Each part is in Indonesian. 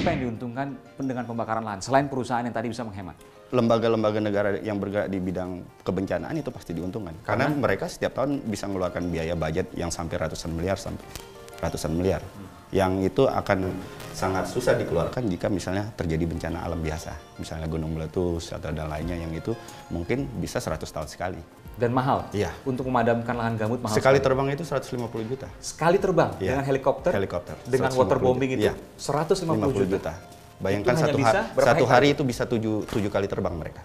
Siapa yang diuntungkan dengan pembakaran lahan selain perusahaan yang tadi bisa menghemat? Lembaga-lembaga negara yang bergerak di bidang kebencanaan itu pasti diuntungkan. Karena mereka setiap tahun bisa mengeluarkan biaya budget yang sampai ratusan miliar. Yang itu akan sangat susah dikeluarkan jika misalnya terjadi bencana alam biasa. Misalnya gunung meletus atau dan lainnya yang itu mungkin bisa 100 tahun sekali. Dan mahal? Iya. Untuk memadamkan lahan gambut mahal sekali terbang itu 150 juta. Sekali terbang? Iya. Dengan helikopter? Helikopter. Dengan waterbombing itu? Iya. 150 juta? Bayangkan satu hari itu bisa 7 kali terbang mereka.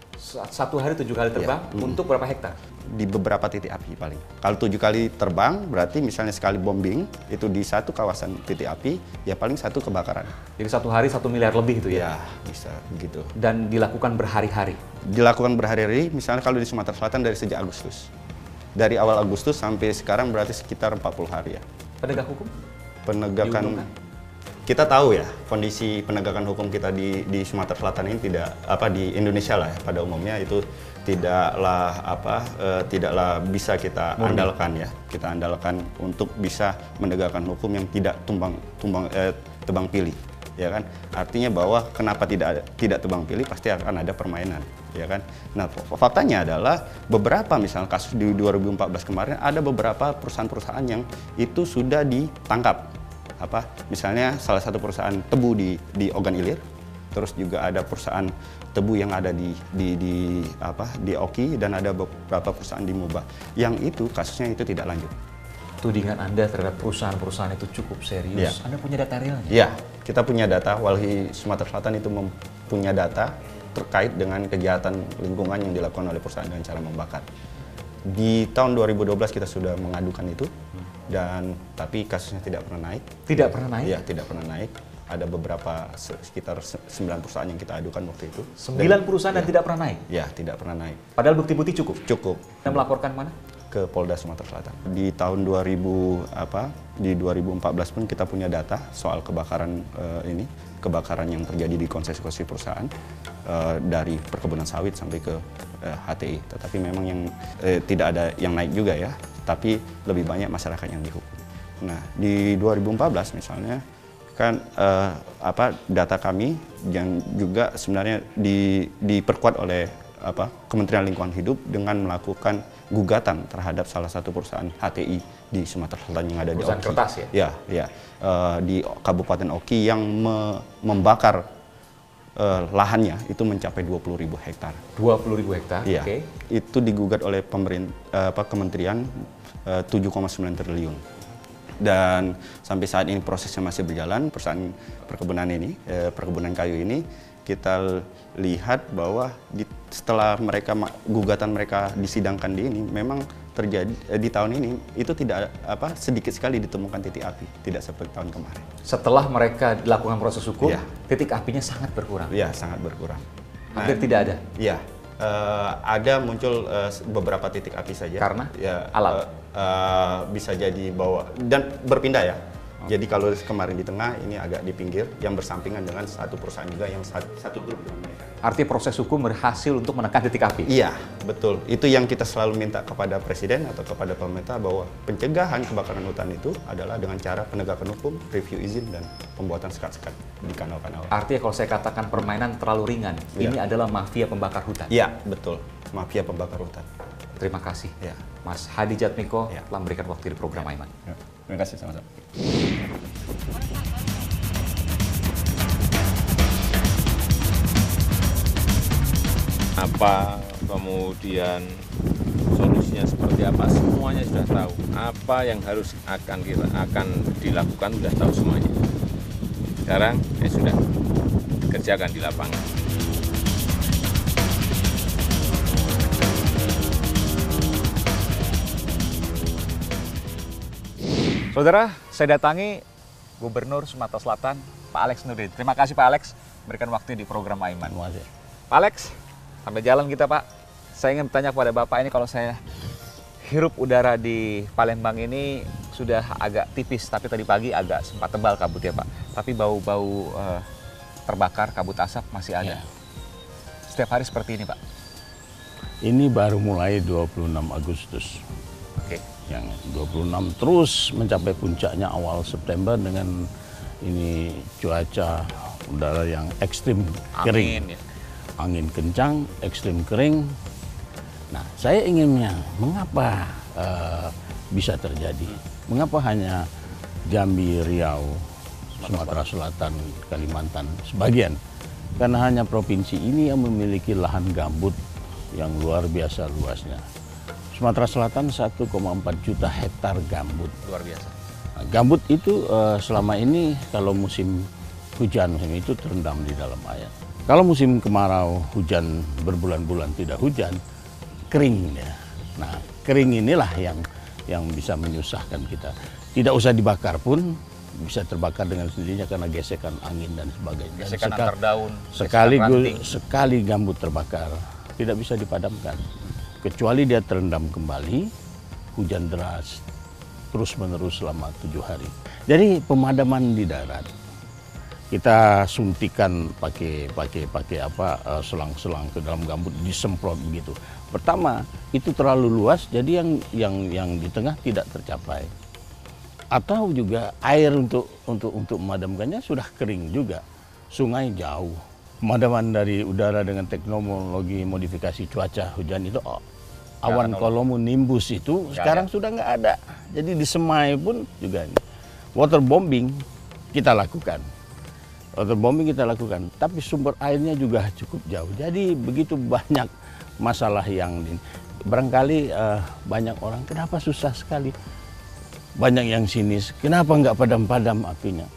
Satu hari 7 kali terbang untuk berapa hektar? Di beberapa titik api paling. Kalau 7 kali terbang berarti misalnya sekali bombing itu di satu kawasan titik api ya paling satu kebakaran. Jadi satu hari 1 miliar lebih itu ya? Ya bisa begitu. Dan dilakukan berhari-hari? Dilakukan berhari-hari misalnya kalau di Sumatera Selatan dari sejak Agustus. Dari awal Agustus sampai sekarang berarti sekitar 40 hari ya. Penegak hukum? Penegakan kita tahu ya kondisi penegakan hukum kita di Sumatera Selatan ini di Indonesia lah ya, pada umumnya itu tidaklah bisa kita andalkan ya. Kita andalkan untuk bisa menegakkan hukum yang tidak tebang pilih, ya kan? Artinya bahwa kenapa tidak tebang pilih pasti akan ada permainan, ya kan? Nah, faktanya adalah beberapa misalnya kasus di 2014 kemarin ada beberapa perusahaan-perusahaan yang itu sudah ditangkap. Misalnya salah satu perusahaan tebu di Ogan Ilir, terus juga ada perusahaan tebu yang ada di Oki dan ada beberapa perusahaan di Muba. Yang itu kasusnya itu tidak lanjut. Tudingan Anda terhadap perusahaan-perusahaan itu cukup serius. Ya. Anda punya data realnya? Ya, kita punya data. Walhi Sumatera Selatan itu mempunyai data terkait dengan kejahatan lingkungan yang dilakukan oleh perusahaan dengan cara membakar. Di tahun 2012 kita sudah mengadukan itu. Tapi kasusnya tidak pernah naik. Tidak pernah naik? Iya, tidak pernah naik. Ada beberapa sekitar 9 perusahaan yang kita adukan waktu itu. 9 perusahaan dan tidak pernah naik? Ya, tidak pernah naik. Padahal bukti-bukti cukup? Cukup. Anda melaporkan mana? Ke Polda Sumatera Selatan. Di tahun 2014 pun kita punya data soal kebakaran kebakaran yang terjadi di konstruksi perusahaan dari perkebunan sawit sampai ke HTI. Tetapi memang yang tidak ada yang naik juga ya. Tapi lebih banyak masyarakat yang dihukum. Nah, di 2014 misalnya kan data kami yang juga sebenarnya diperkuat oleh Kementerian Lingkungan Hidup dengan melakukan gugatan terhadap salah satu perusahaan HTI di Sumatera Selatan yang ada di Oki. Perusahaan kertas ya? Ya, di Kabupaten Oki yang membakar lahannya itu mencapai 20.000 hektar. 20.000 hektar? Iya. Okay. Itu digugat oleh Kementerian 7,9 triliun. Dan sampai saat ini prosesnya masih berjalan. Perusahaan perkebunan kayu ini kita lihat bahwa setelah gugatan mereka disidangkan di ini memang terjadi di tahun ini itu tidak sedikit sekali ditemukan titik api, tidak seperti tahun kemarin. Setelah mereka dilakukan proses hukum, titik apinya sangat berkurang. Iya, sangat berkurang. Hampir tidak ada. Iya, ada muncul beberapa titik api saja. Karena alam bisa jadi bahwa dan berpindah ya. Jadi kalau kemarin di tengah, ini agak di pinggir, yang bersampingan dengan satu perusahaan juga yang satu grup dengan mereka. Artinya proses hukum berhasil untuk menekan titik api? Iya, betul. Itu yang kita selalu minta kepada Presiden atau kepada pemerintah bahwa pencegahan kebakaran hutan itu adalah dengan cara penegakan hukum, review izin, dan pembuatan sekat-sekat di kanal-kanal. Artinya kalau saya katakan permainan terlalu ringan, ini adalah mafia pembakar hutan? Iya, betul. Mafia pembakar hutan. Terima kasih, Mas Hadi Jatmiko telah memberikan waktu di program Aiman. Terima kasih, sama-sama. Apa kemudian solusinya seperti apa, semuanya sudah tahu. Apa yang harus akan dilakukan sudah tahu semuanya. Sekarang sudah kerjakan di lapangan. Saudara, saya datangi Gubernur Sumatera Selatan, Pak Alex Nurdin. Terima kasih Pak Alex berikan waktu di program Aiman. Pak Alex, sampai jalan kita Pak. Saya ingin bertanya kepada Bapak ini, kalau saya hirup udara di Palembang ini sudah agak tipis, tapi tadi pagi agak sempat tebal kabutnya Pak. Tapi bau-bau terbakar, kabut asap masih ada. Setiap hari seperti ini Pak? Ini baru mulai 26 Agustus. Oke. Yang 26 terus mencapai puncaknya awal September dengan ini cuaca udara yang ekstrim kering. Angin, ya. Angin kencang, ekstrim kering. Nah, saya inginnya mengapa bisa terjadi? Mengapa hanya Jambi, Riau, Sumatera Selatan, Kalimantan sebagian? Karena hanya provinsi ini yang memiliki lahan gambut yang luar biasa luasnya. Sumatera Selatan 1,4 juta hektar gambut. Luar biasa. Nah, gambut itu selama ini kalau musim hujan itu terendam di dalam air. Kalau musim kemarau, hujan berbulan-bulan tidak hujan, kering ya. Nah, kering inilah yang bisa menyusahkan kita. Tidak usah dibakar pun bisa terbakar dengan sendirinya karena gesekan angin dan sebagainya. Gesekan antar daun, sekali gambut terbakar tidak bisa dipadamkan. Kecuali dia terendam kembali, hujan deras terus-menerus selama 7 hari. Jadi pemadaman di darat kita suntikan pakai selang-selang ke dalam gambut, disemprot begitu. Pertama itu terlalu luas, jadi yang di tengah tidak tercapai. Atau juga air untuk memadamkannya sudah kering juga. Sungai jauh. Pemadaman dari udara dengan teknologi modifikasi cuaca hujan itu awan cumulonimbus itu sekarang sudah nggak ada. Jadi di Semai pun juga waterbombing kita lakukan. Waterbombing kita lakukan, tapi sumber airnya juga cukup jauh. Jadi begitu banyak masalah yang barangkali banyak orang kenapa susah sekali. Banyak yang sinis, kenapa nggak padam-padam apinya?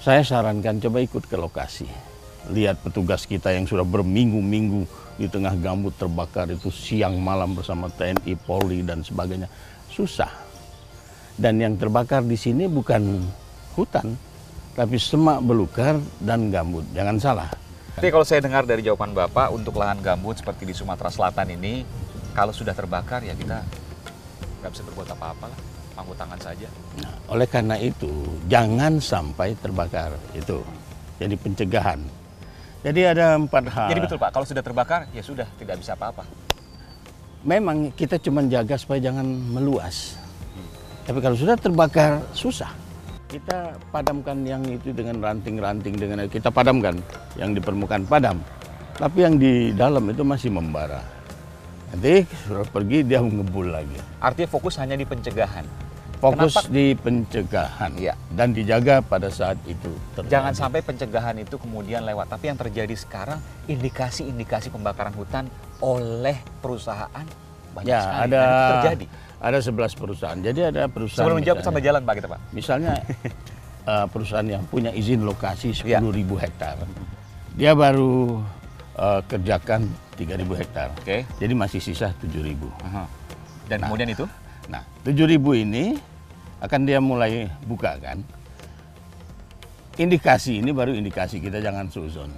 Saya sarankan coba ikut ke lokasi. Lihat petugas kita yang sudah berminggu-minggu di tengah gambut terbakar itu siang malam bersama TNI, Polri dan sebagainya. Susah. Dan yang terbakar di sini bukan hutan, tapi semak belukar dan gambut. Jangan salah. Jadi kalau saya dengar dari jawaban Bapak, untuk lahan gambut seperti di Sumatera Selatan ini, kalau sudah terbakar ya kita nggak bisa berbuat apa-apa lah, pangku tangan saja. Nah, oleh karena itu, jangan sampai terbakar itu. Jadi pencegahan. Jadi ada 4 hal. Jadi betul Pak, kalau sudah terbakar ya sudah, tidak bisa apa-apa. Memang kita cuma jaga supaya jangan meluas. Tapi kalau sudah terbakar, susah. Kita padamkan yang itu dengan ranting-ranting, dengan kita padamkan yang di permukaan padam. Tapi yang di dalam itu masih membara. Nanti sudah pergi dia ngebul lagi. Artinya fokus hanya di pencegahan. Fokus Kenapa? di pencegahan Ya. dan dijaga pada saat itu terjadi. Jangan sampai pencegahan itu kemudian lewat. Tapi yang terjadi sekarang indikasi-indikasi pembakaran hutan oleh perusahaan banyak Ya, sekali. ada Dan itu terjadi. Ada 11 perusahaan. Jadi ada perusahaan. Sebelum menjawab misalnya- sampai jalan Pak kita Pak. Misalnya perusahaan yang punya izin lokasi Ya. 10.000 hektar. Dia baru kerjakan 3.000 hektar. Oke. Jadi masih sisa 7.000. Dan kemudian itu? Nah, 7.000 ini akan dia mulai buka kan. Indikasi ini baru indikasi, kita jangan suzon.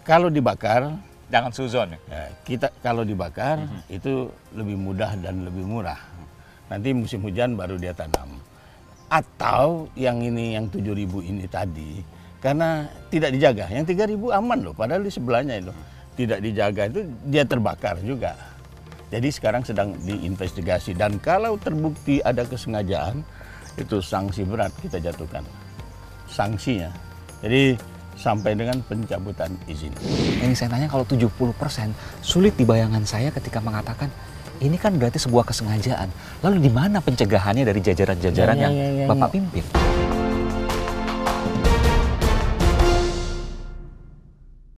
Kalau dibakar, Jangan suzon. ya, kita kalau dibakar itu lebih mudah dan lebih murah. Nanti musim hujan baru dia tanam. Atau yang ini yang 7.000 ini tadi karena tidak dijaga. Yang 3.000 aman loh, padahal di sebelahnya itu tidak dijaga itu dia terbakar juga. Jadi sekarang sedang diinvestigasi dan kalau terbukti ada kesengajaan itu sanksi berat kita jatuhkan. Sanksinya. Jadi sampai dengan pencabutan izin. Ini saya tanya kalau 70% sulit di bayangan saya ketika mengatakan ini kan berarti sebuah kesengajaan. Lalu di mana pencegahannya dari jajaran-jajaran yang Bapak pimpin?